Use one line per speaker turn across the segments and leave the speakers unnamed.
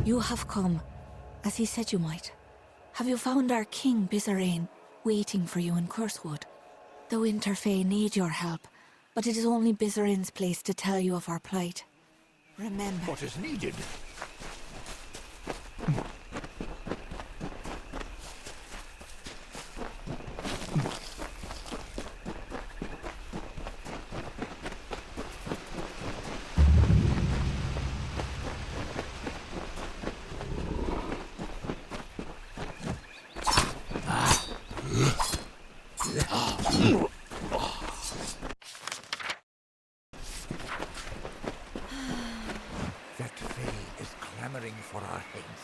You have come, as he said you might. Have you found our king, Bizarane, waiting for you in Cursewood? The Winter Fae need your help, but it is only Bizarane's place to tell you of our plight. Remember...
What is needed? For our heads.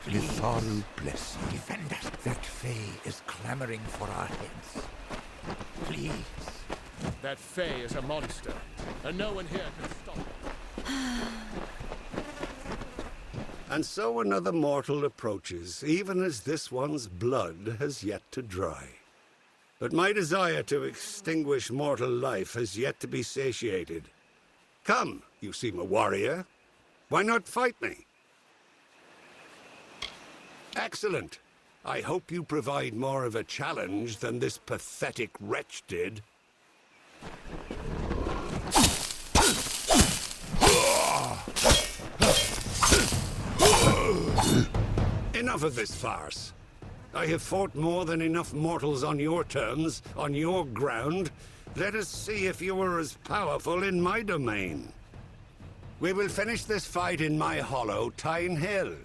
Litharu bless you. Defend us. That Fae is clamoring for our heads. Please.
That Fae is a monster, and no one here can stop it.
And so another mortal approaches, even as this one's blood has yet to dry. But my desire to extinguish mortal life has yet to be satiated. Come, you seem a warrior. Why not fight me? Excellent. I hope you provide more of a challenge than this pathetic wretch did. Enough of this farce. I have fought more than enough mortals on your terms, on your ground. Let us see if you are as powerful in my domain. We will finish this fight in my hollow, Tyne Hill.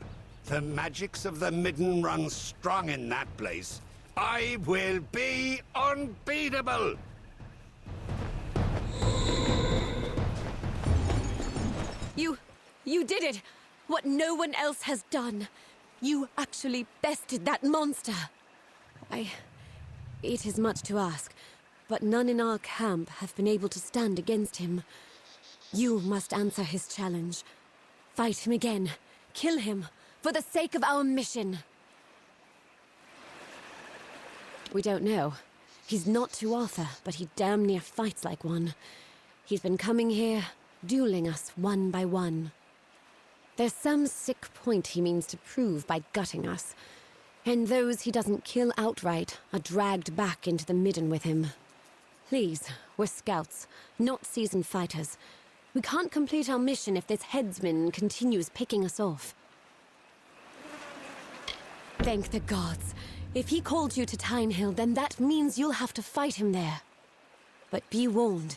The magics of the Midden run strong in that place. I will be unbeatable!
You did it! What no one else has done. You actually bested that monster. It is much to ask, but none in our camp have been able to stand against him. You must answer his challenge. Fight him again. Kill him, for the sake of our mission. We don't know. He's not to Arthur, but he damn near fights like one. He's been coming here, dueling us one by one. There's some sick point he means to prove by gutting us. And those he doesn't kill outright are dragged back into the Midden with him. Please, we're scouts, not seasoned fighters. We can't complete our mission if this headsman continues picking us off. Thank the gods. If he called you to Tyne Hill, then that means you'll have to fight him there. But be warned,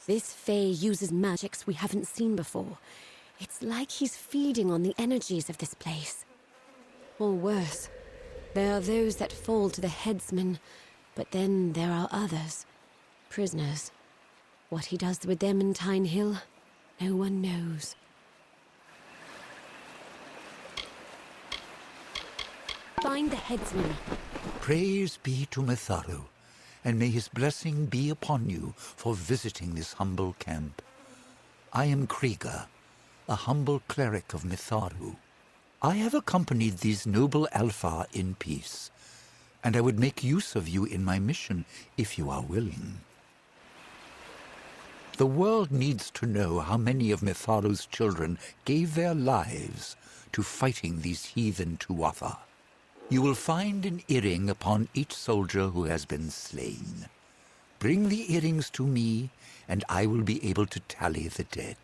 this Fae uses magics we haven't seen before. It's like he's feeding on the energies of this place. Or worse, there are those that fall to the headsman, but then there are others, prisoners. What he does with them in Tyne Hill, no one knows. Find the headsman.
Praise be to Mitharu, and may his blessing be upon you for visiting this humble camp. I am Krieger, a humble cleric of Mitharu. I have accompanied these noble Alpha in peace, and I would make use of you in my mission if you are willing. The world needs to know how many of Mitharu's children gave their lives to fighting these heathen Tuatha. You will find an earring upon each soldier who has been slain. Bring the earrings to me, and I will be able to tally the dead.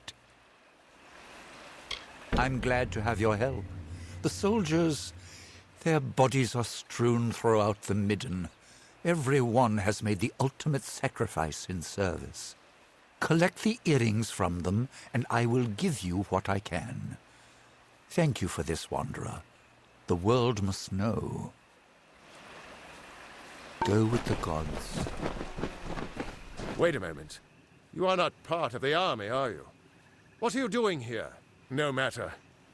I'm glad to have your help. The soldiers, their bodies are strewn throughout the midden. Every one has made the ultimate sacrifice in service. Collect the earrings from them, and I will give you what I can. Thank you for this, Wanderer. The world must know. Go with the gods.
Wait a moment. You are not part of the army, are you? What are you doing here? No matter.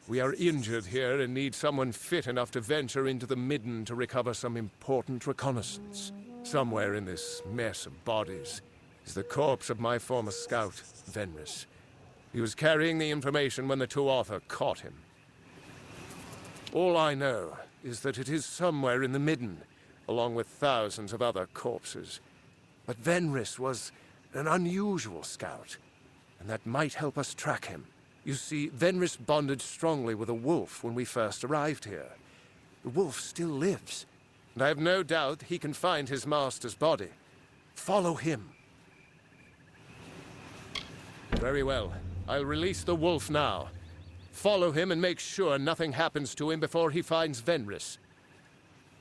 We are injured here and need someone fit enough to venture into the midden to recover some important reconnaissance. Somewhere in this mess of bodies is the corpse of my former scout, Venris. He was carrying the information when the Tuatha caught him. All I know is that it is somewhere in the midden, along with thousands of other corpses. But Venris was an unusual scout, and that might help us track him. You see, Venris bonded strongly with a wolf when we first arrived here. The wolf still lives, and I have no doubt he can find his master's body. Follow him. Very well. I'll release the wolf now. Follow him and make sure nothing happens to him before he finds Venris.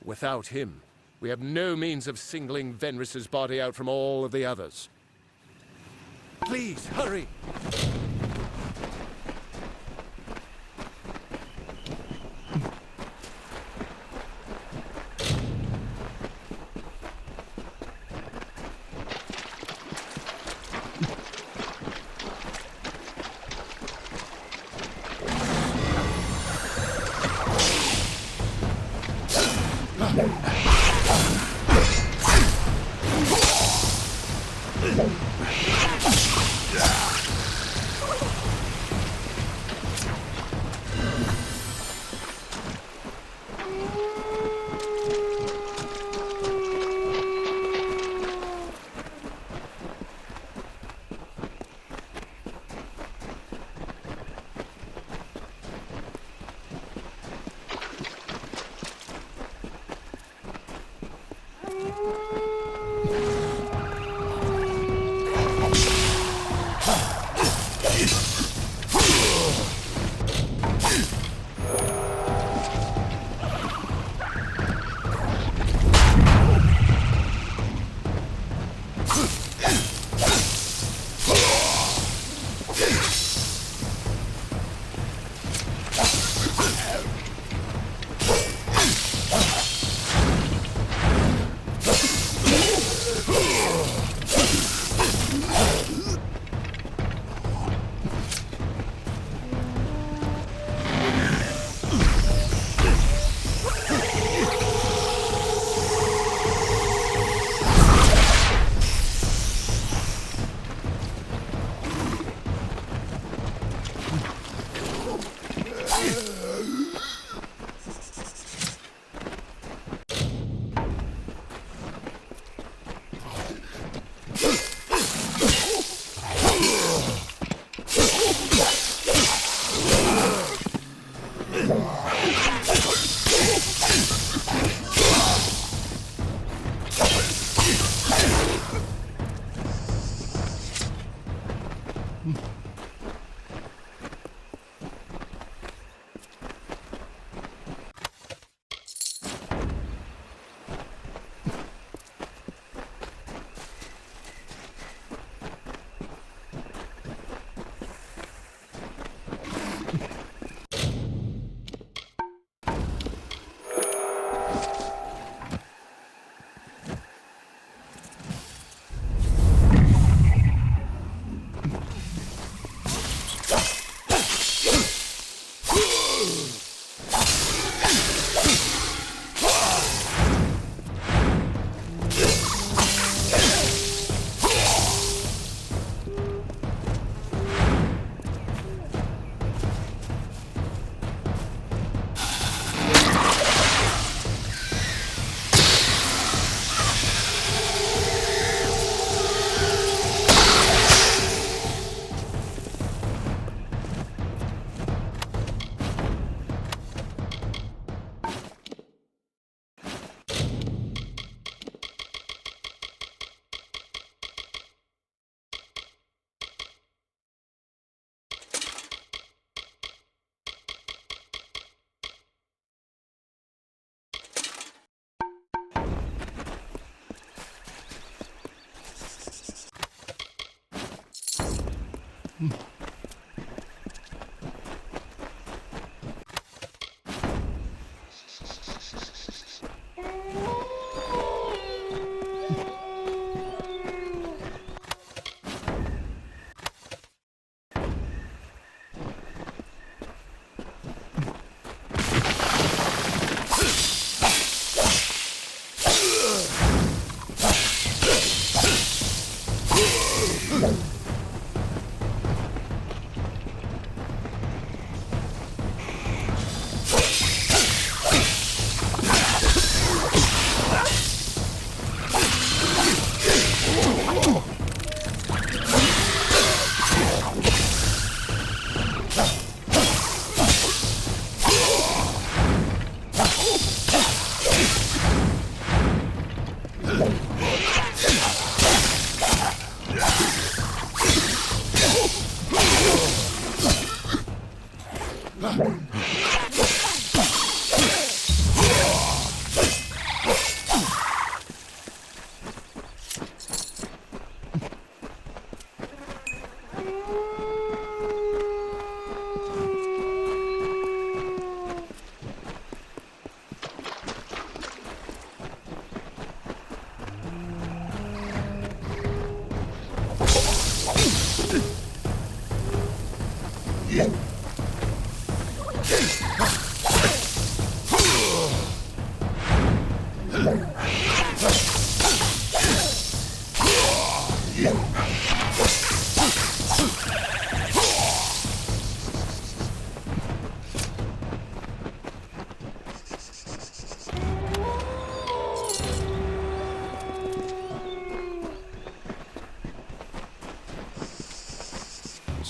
Without him, we have no means of singling Venris's body out from all of the others. Please, hurry!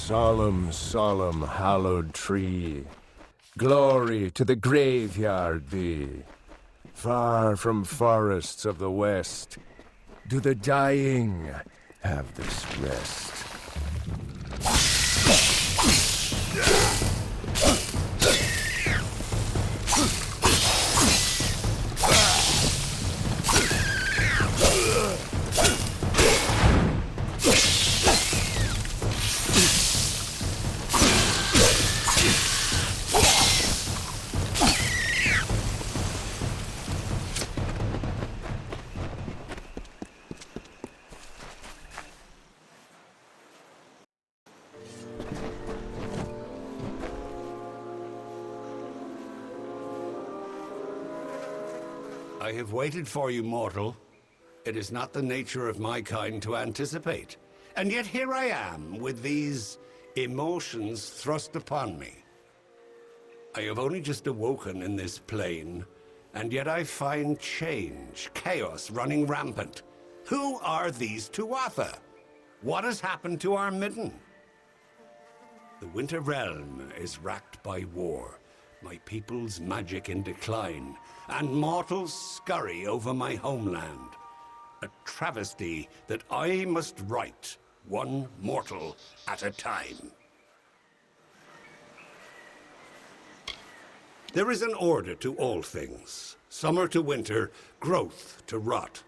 Solemn, solemn, hallowed tree, glory to the graveyard be. Far from forests of the west, do the dying have this rest.
I have waited for you, mortal. It is not the nature of my kind to anticipate. And yet here I am, with these emotions thrust upon me. I have only just awoken in this plane, and yet I find change, chaos running rampant. Who are these Tuatha? What has happened to our midden? The Winter Realm is racked by war, my people's magic in decline, and mortals scurry over my homeland. A travesty that I must right, one mortal at a time. There is an order to all things. Summer to winter, growth to rot.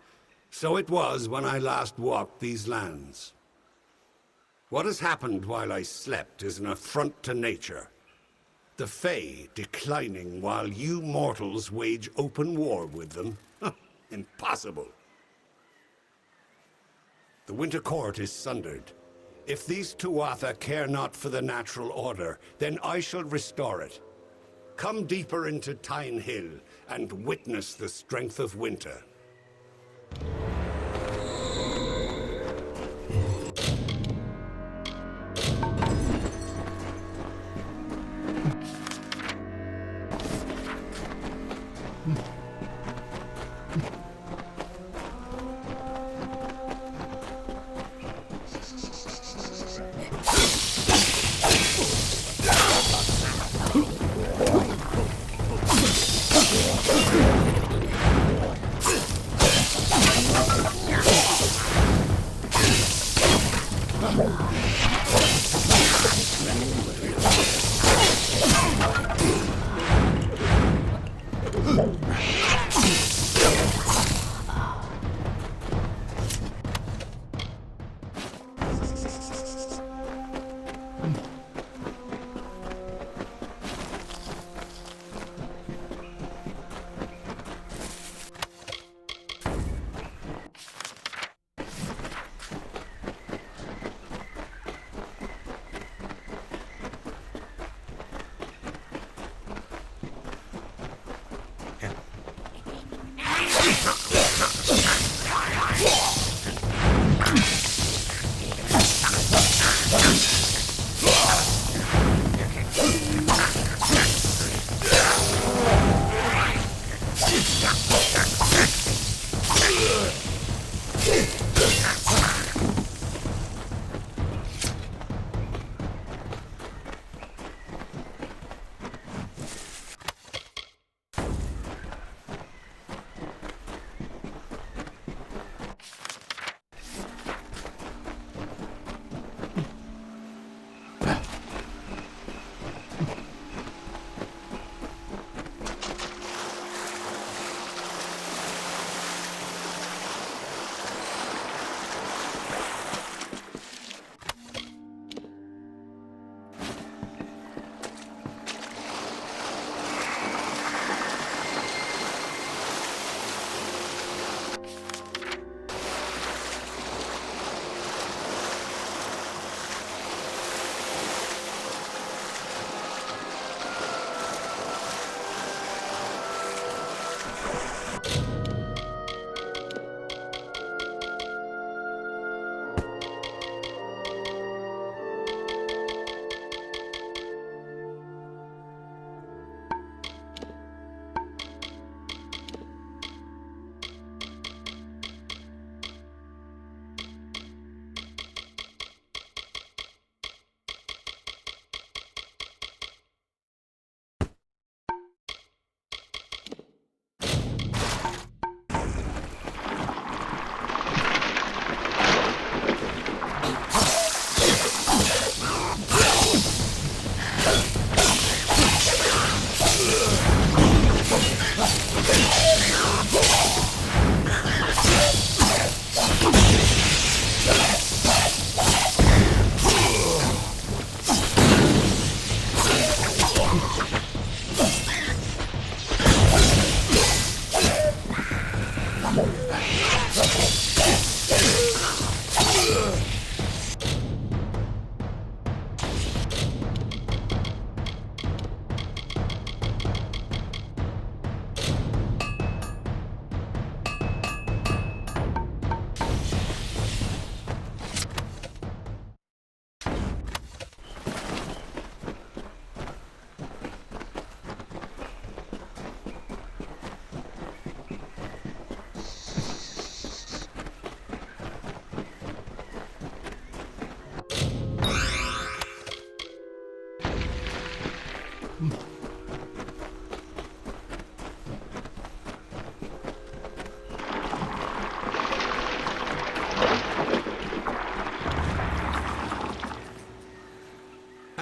So it was when I last walked these lands. What has happened while I slept is an affront to nature. The Fae declining while you mortals wage open war with them? Impossible. The Winter Court is sundered. If these Tuatha care not for the natural order, then I shall restore it. Come deeper into Tyne Hill and witness the strength of winter.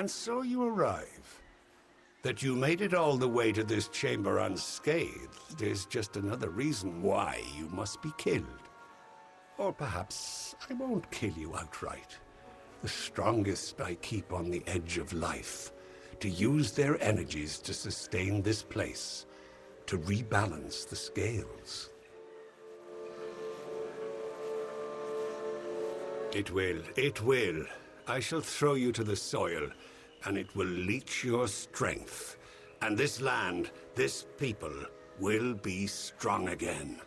And so you arrive. That you made it all the way to this chamber unscathed is just another reason why you must be killed. Or perhaps I won't kill you outright. The strongest I keep on the edge of life, to use their energies to sustain this place, to rebalance the scales. It will. I shall throw you to the soil, and it will leech your strength. And this land, this people, will be strong again.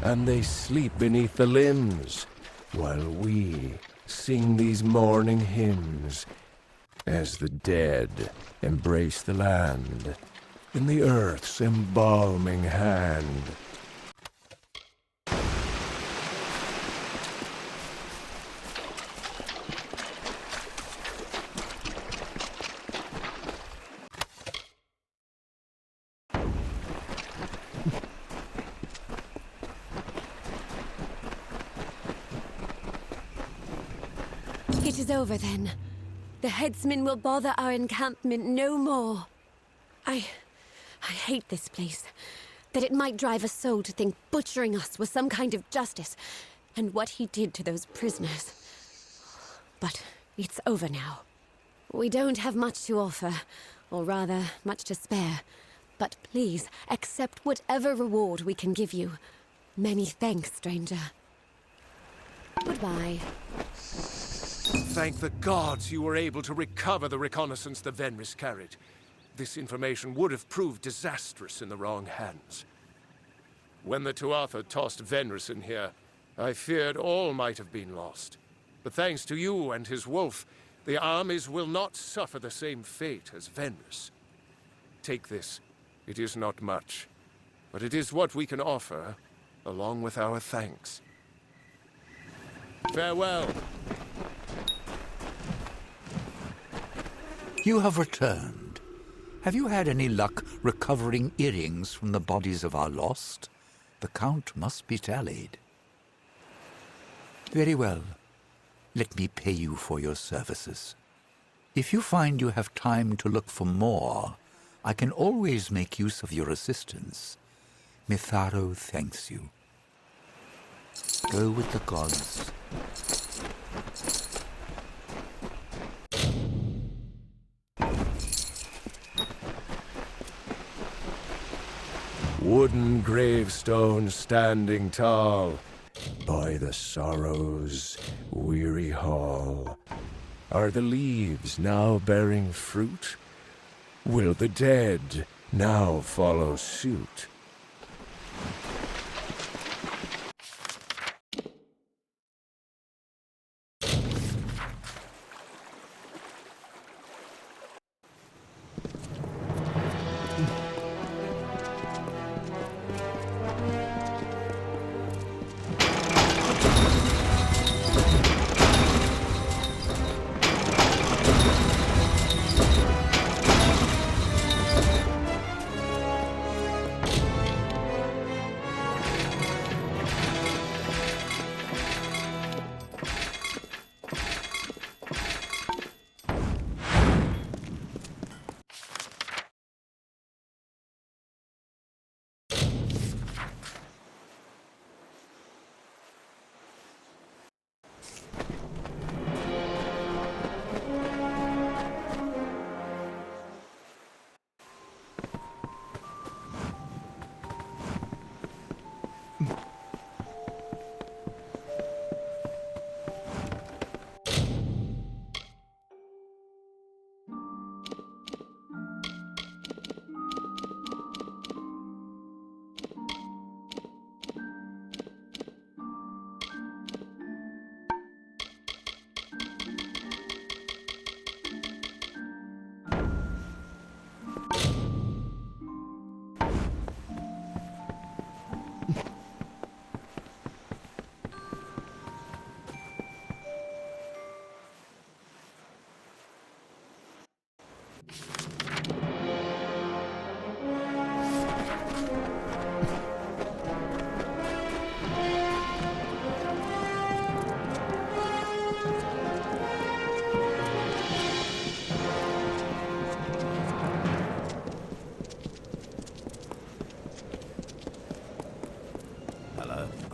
And they sleep beneath the limbs, while we sing these mourning hymns, as the dead embrace the land in the earth's embalming hand.
It is over then. The headsman will bother our encampment no more. I hate this place. That it might drive a soul to think butchering us was some kind of justice, and what he did to those prisoners. But it's over now. We don't have much to offer, or rather, much to spare. But please, accept whatever reward we can give you. Many thanks, stranger. Goodbye.
Thank the gods you were able to recover the reconnaissance the Venris carried. This information would have proved disastrous in the wrong hands. When the Tuatha tossed Venris in here, I feared all might have been lost. But thanks to you and his wolf, the armies will not suffer the same fate as Venris. Take this. It is not much, but it is what we can offer, along with our thanks. Farewell.
You have returned. Have you had any luck recovering earrings from the bodies of our lost? The count must be tallied. Very well. Let me pay you for your services. If you find you have time to look for more, I can always make use of your assistance. Mitharo thanks you. Go with the gods.
Wooden gravestones standing tall by the sorrow's weary hall. Are the leaves now bearing fruit? Will the dead now follow suit?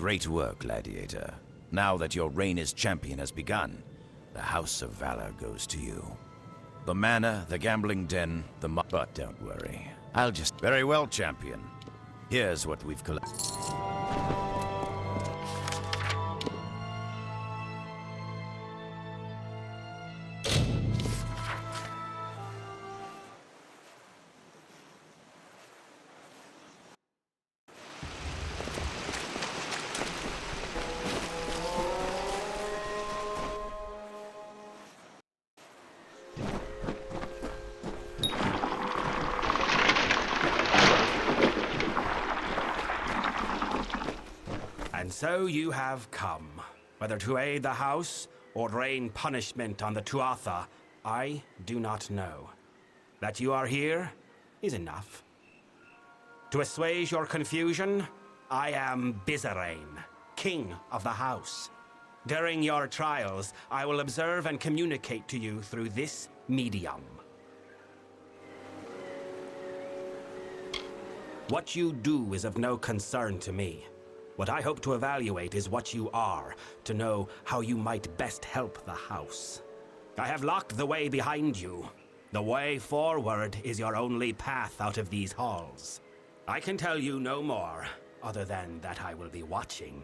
Great work, Gladiator. Now that your reign as champion has begun, the House of Valor goes to you. The manor, the gambling den, But don't worry. I'll just... Very well, champion. Here's what we've collected.
And so you have come. Whether to aid the house or rain punishment on the Tuatha, I do not know. That you are here is enough. To assuage your confusion, I am Bizarrain, king of the house. During your trials, I will observe and communicate to you through this medium. What you do is of no concern to me. What I hope to evaluate is what you are, to know how you might best help the house. I have locked the way behind you. The way forward is your only path out of these halls. I can tell you no more, other than that I will be watching.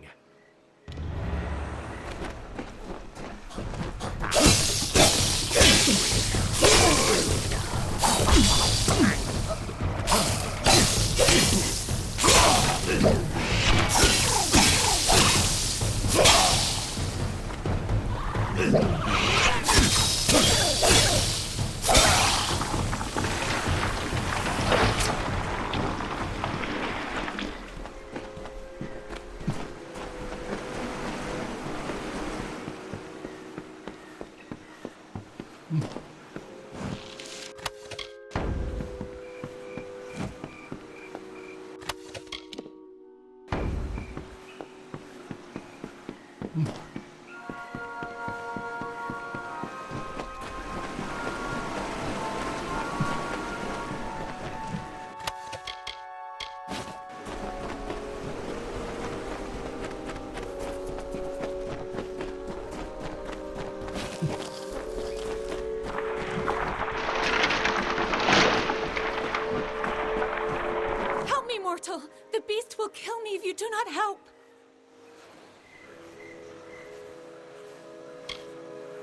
The beast will kill me if you do not help.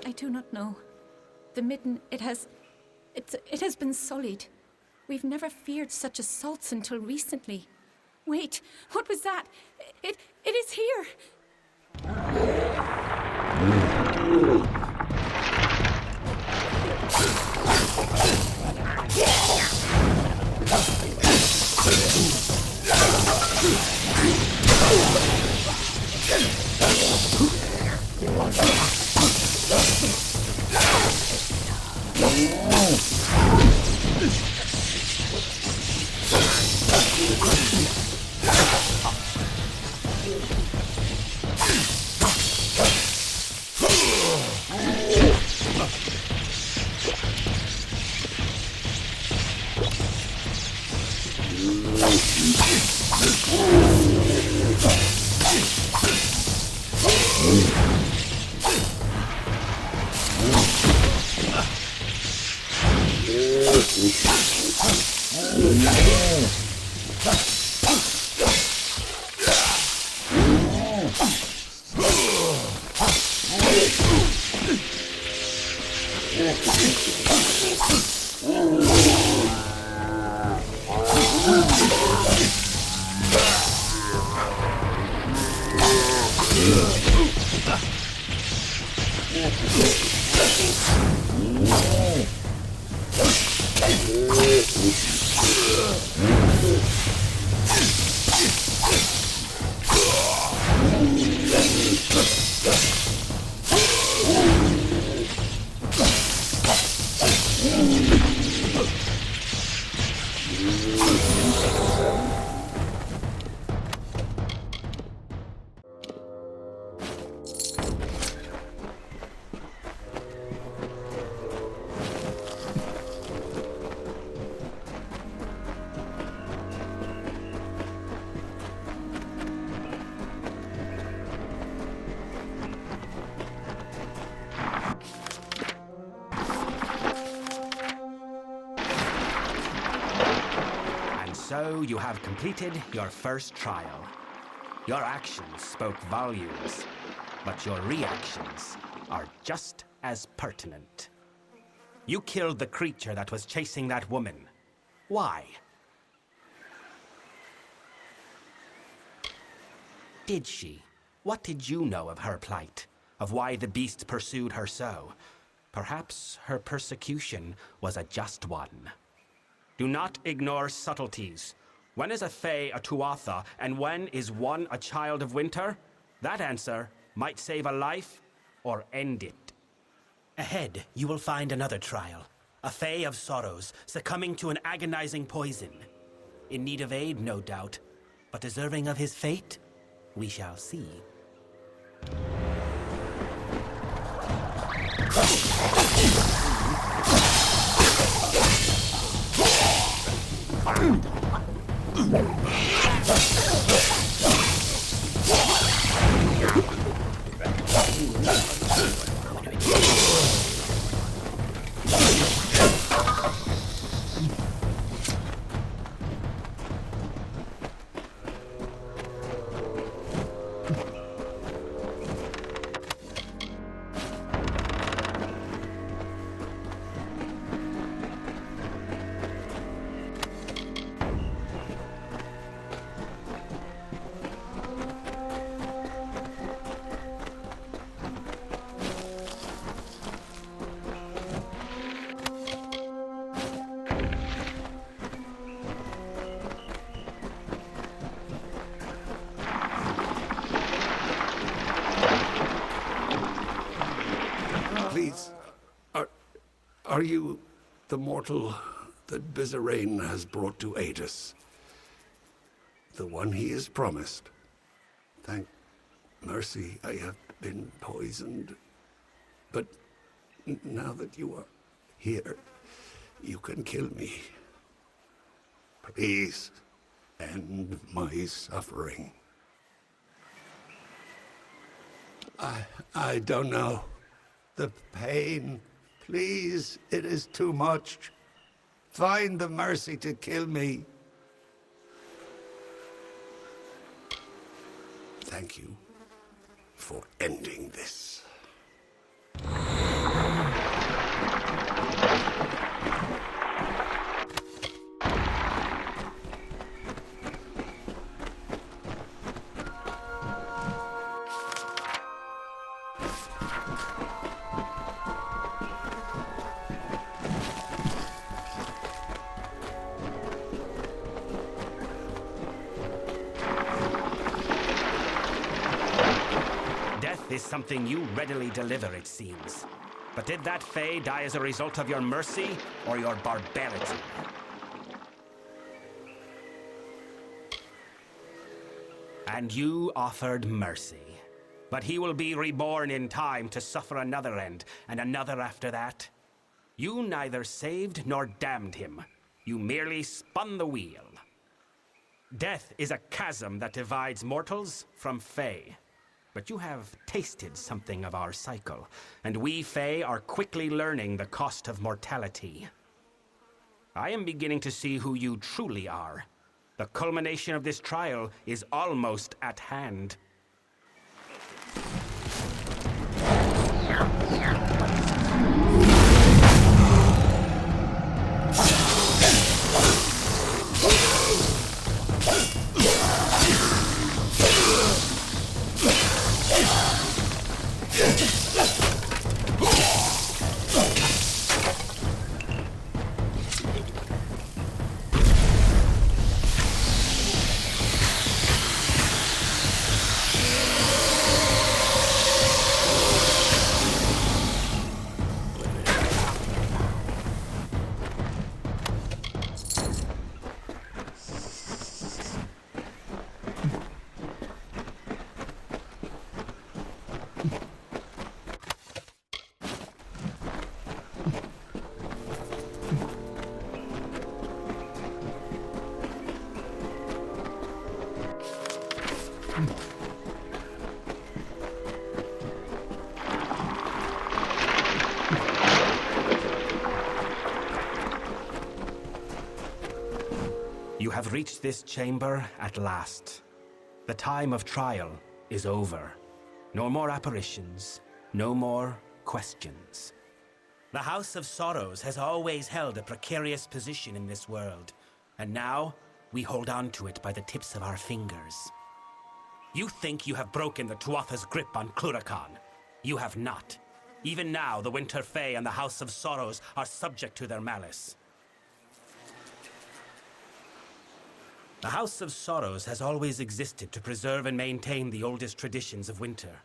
I do not know. The midden, it has been sullied. We've never feared such assaults until recently. Wait, what was that? It is here!
so you have completed your first trial. Your actions spoke volumes, but your reactions are just as pertinent. You killed the creature that was chasing that woman. Why? Did she? What did you know of her plight? Of why the beast pursued her so? Perhaps her persecution was a just one. Do not ignore subtleties. When is a Fae a Tuatha, and when is one a child of winter? That answer might save a life or end it.
Ahead, you will find another trial. A Fae of Sorrows, succumbing to an agonizing poison. In need of aid, no doubt, but deserving of his fate? We shall see.
Please, are you the mortal that Bizarrain has brought to aid us? The one he is promised? Thank mercy I have been poisoned. But now that you are here, you can kill me. Please, end my suffering. I don't know. The pain, please, it is too much. Find the mercy to kill me. Thank you for ending this.
Is something you readily deliver, it seems. But did that Fae die as a result of your mercy or your barbarity? And you offered mercy. But he will be reborn in time to suffer another end, and another after that. You neither saved nor damned him. You merely spun the wheel. Death is a chasm that divides mortals from Fae. But you have tasted something of our cycle, and we Fae are quickly learning the cost of mortality. I am beginning to see who you truly are. The culmination of this trial is almost at hand. reached this chamber at last. The time of trial is over. No more apparitions, no more questions. The House of Sorrows has always held a precarious position in this world, and now we hold on to it by the tips of our fingers. You think you have broken the Tuatha's grip on Cluracan. You have not. Even now, the Winter Fae and the House of Sorrows are subject to their malice. The House of Sorrows has always existed to preserve and maintain the oldest traditions of winter.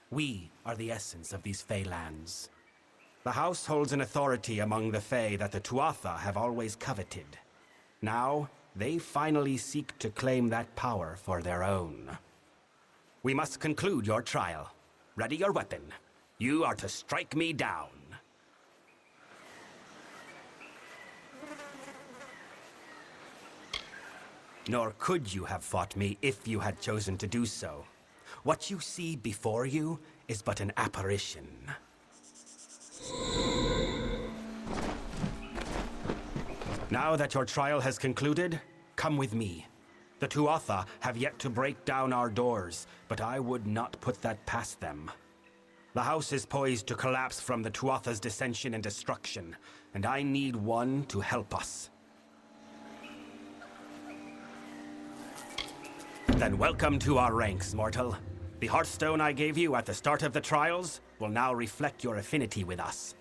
We are the essence of these Fae lands. The House holds an authority among the Fae that the Tuatha have always coveted. Now, they finally seek to claim that power for their own. We must conclude your trial. Ready your weapon. You are to strike me down. Nor could you have fought me if you had chosen to do so. What you see before you is but an apparition. Now that your trial has concluded, come with me. The Tuatha have yet to break down our doors, but I would not put that past them. The house is poised to collapse from the Tuatha's dissension and destruction, and I need one to help us. Then welcome to our ranks, mortal. The Hearthstone I gave you at the start of the trials will now reflect your affinity with us.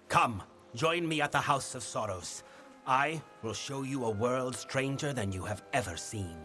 Come, join me at the House of Sorrows. I will show you a world stranger than you have ever seen.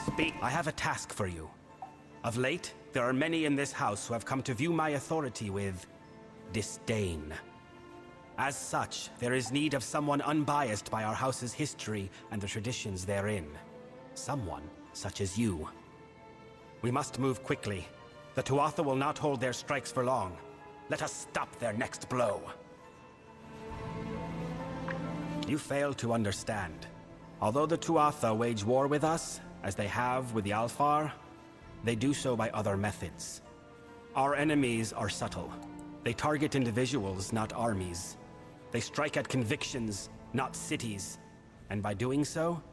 Speak. I have a task for you. Of late, there are many in this house who have come to view my authority with disdain. As such, there is need of someone unbiased by our house's history and the traditions therein. Someone such as you. We must move quickly. The Tuatha will not hold their strikes for long. Let us stop their next blow. You fail to understand. Although the Tuatha wage war with us, as they have with the Alfar, they do so by other methods. Our enemies are subtle. They target individuals, not armies. They strike at convictions, not cities. And by doing so,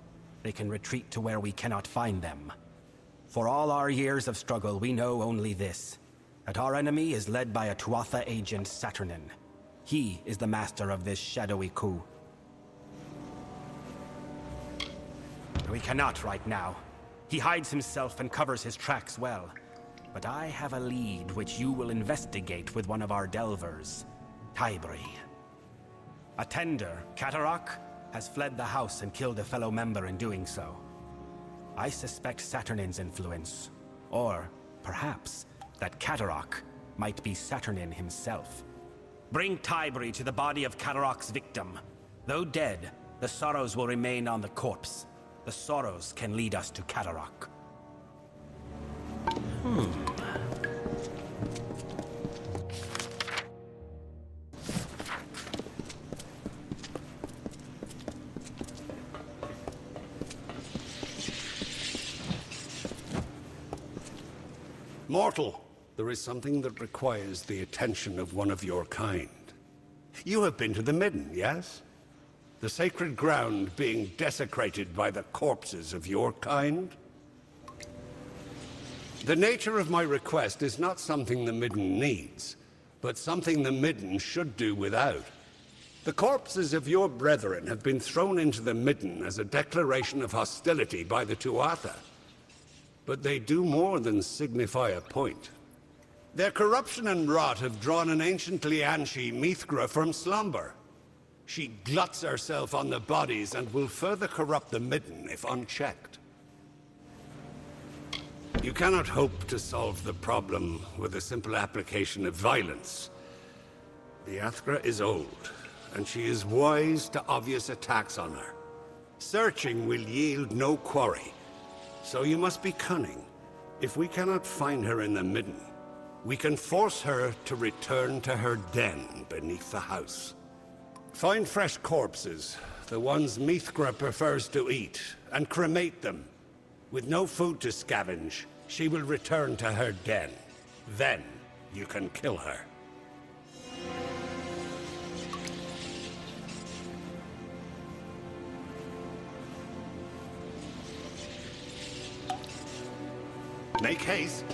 they can retreat to where we cannot find them. For all our years of struggle, we know only this, that our enemy is led by a Tuatha agent, Saturnin. He is the master of this shadowy coup. We cannot right now. He hides himself and covers his tracks well. But I have a lead which you will investigate with one of our delvers, Tybri. A tender, Catarak, has fled the house and killed a fellow member in doing so. I suspect Saturnin's influence, or perhaps that Catarak might be Saturnin himself. Bring Tybri to the body of Catarak's victim. Though dead, the Sorrows will remain on the corpse. The Sorrows can lead us to Catarak.
Mortal, there is something that requires the attention of one of your kind. You have been to the Midden, yes? The sacred ground being desecrated by the corpses of your kind? The nature of my request is not something the Midden needs, but something the Midden should do without. The corpses of your brethren have been thrown into the Midden as a declaration of hostility by the Tuatha. But they do more than signify a point. Their corruption and rot have drawn an ancient Lianshi Mithra from slumber. She gluts herself on the bodies and will further corrupt the Midden if unchecked. You cannot hope to solve the problem with a simple application of violence. The Athra is old, and she is wise to obvious attacks on her. Searching will yield no quarry, so you must be cunning. If we cannot find her in the midden, we can force her to return to her den beneath the house. Find fresh corpses, the ones Mithra prefers to eat, and cremate them. With no food to scavenge, she will return to her den. Then, you can kill her. Make haste.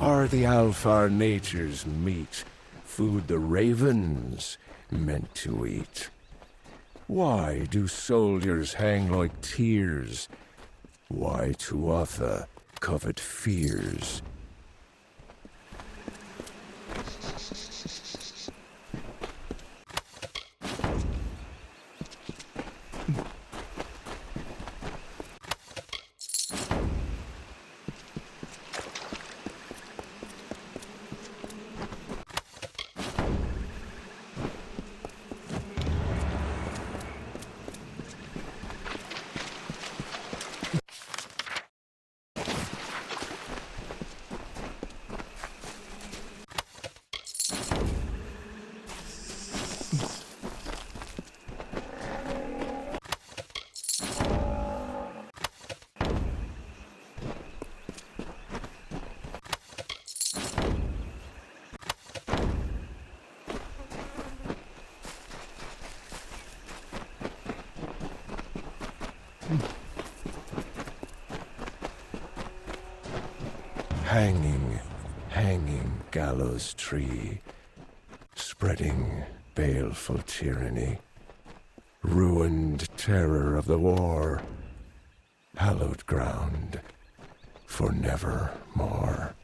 Are the Alfar nature's meat food the ravens meant to eat? Why do soldiers hang like tears? Why Tuatha covet fears? Hanging, hanging gallows tree, spreading baleful tyranny, ruined terror of the war, hallowed ground for nevermore.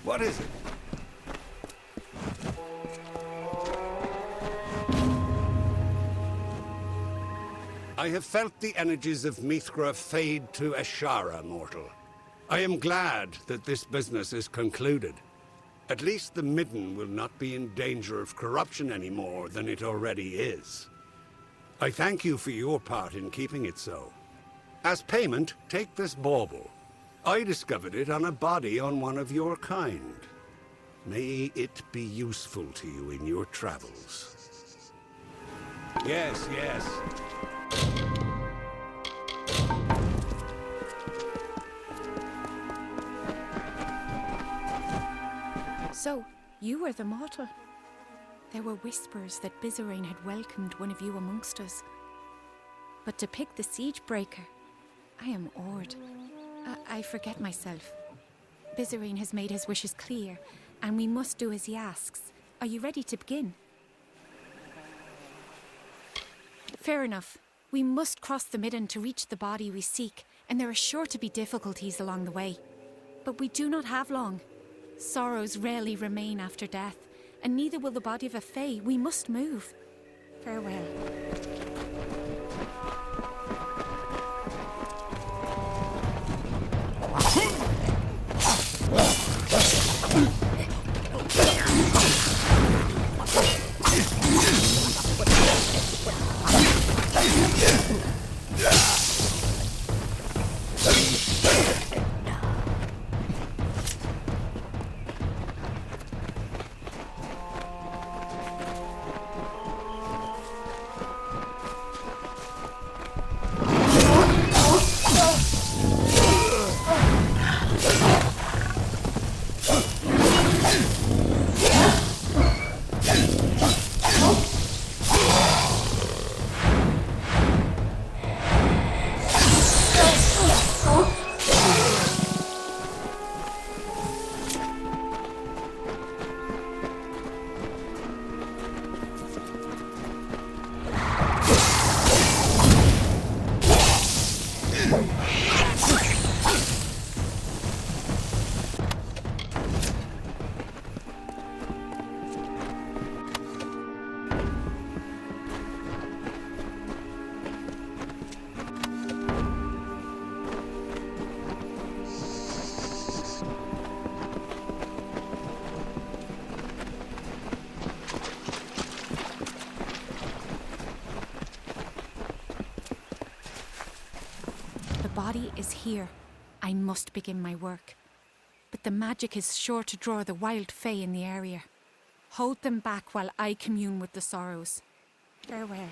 What is it? I have felt the energies of Mithra fade to Ashara, mortal. I am glad that this business is concluded. At least the Midden will not be in danger of corruption any more than it already is. I thank you for your part in keeping it so. As payment, take this bauble. I discovered it on a body on one of your kind. May it be useful to you in your travels. Yes, yes.
So, you were the mortal. There were whispers that Bizarane had welcomed one of you amongst us. But to pick the siege breaker, I am awed. I forget myself. Bizarane has made his wishes clear, and we must do as he asks. Are you ready to begin? Fair enough. We must cross the Midden to reach the body we seek, and there are sure to be difficulties along the way. But we do not have long. Sorrows rarely remain after death, and neither will the body of a Fae. We must move. Farewell. Body is here. I must begin my work. But the magic is sure to draw the wild Fae in the area. Hold them back while I commune with the sorrows. Farewell.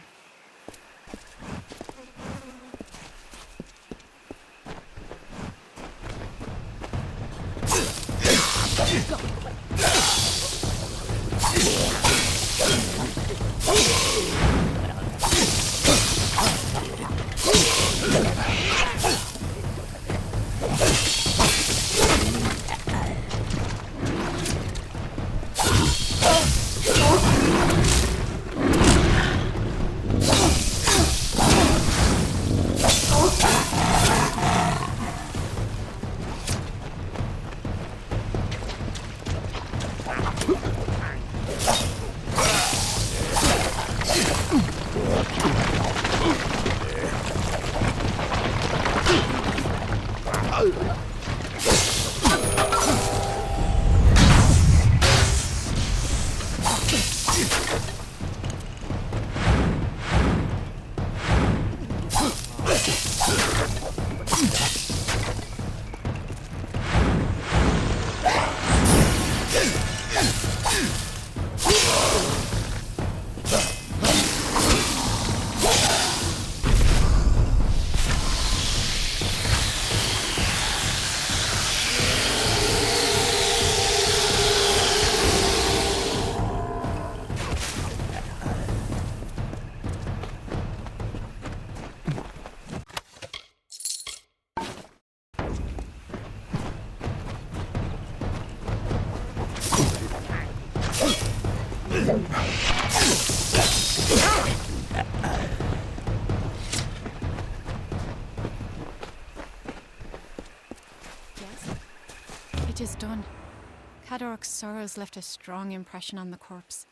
Cadoric's sorrows left a strong impression on the corpse.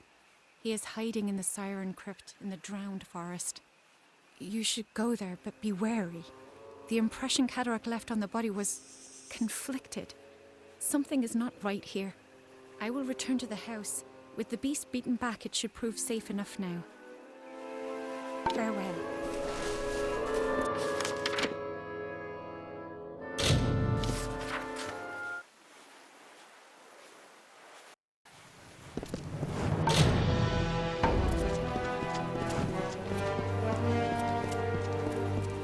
He is hiding in the Siren Crypt in the Drowned Forest. You should go there, but be wary. The impression Cadoric left on the body was conflicted. Something is not right here. I will return to the house. With the beast beaten back, it should prove safe enough now. Farewell.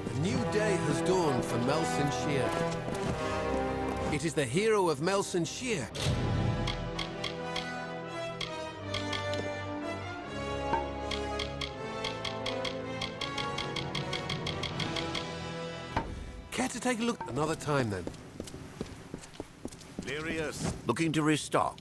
A new day has dawned for Melson Shear. It is the hero of Melson Shear. Care to take a look? Another time, then.
Lirius, looking to restock.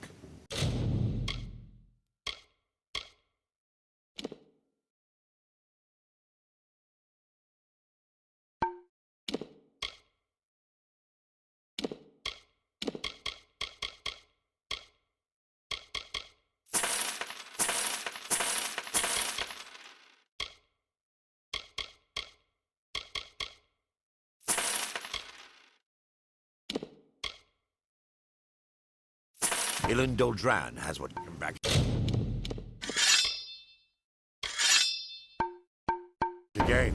Ilan Doldran has what come back.
Again.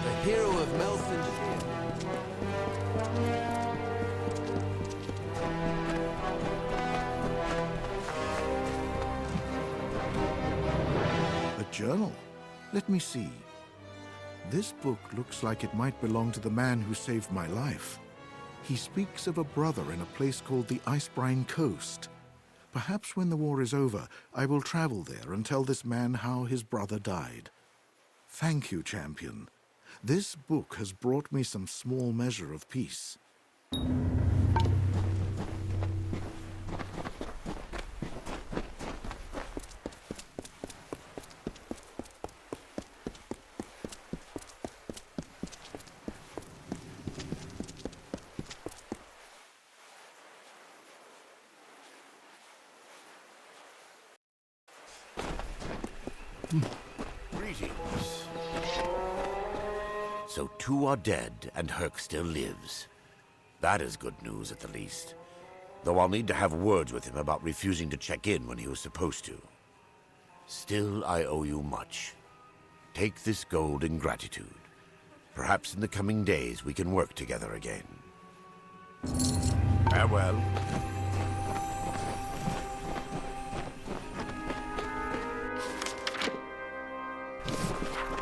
The hero of Melson Shear.
A journal? Let me see. This book looks like it might belong to the man who saved my life. He speaks of a brother in a place called the Icebrine Coast. Perhaps when the war is over, I will travel there and tell this man how his brother died. Thank you, champion. This book has brought me some small measure of peace.
Greetings. So two are dead, and Herc still lives. That is good news, at the least. Though I'll need to have words with him about refusing to check in when he was supposed to. Still, I owe you much. Take this gold in gratitude. Perhaps in the coming days we can work together again. Farewell.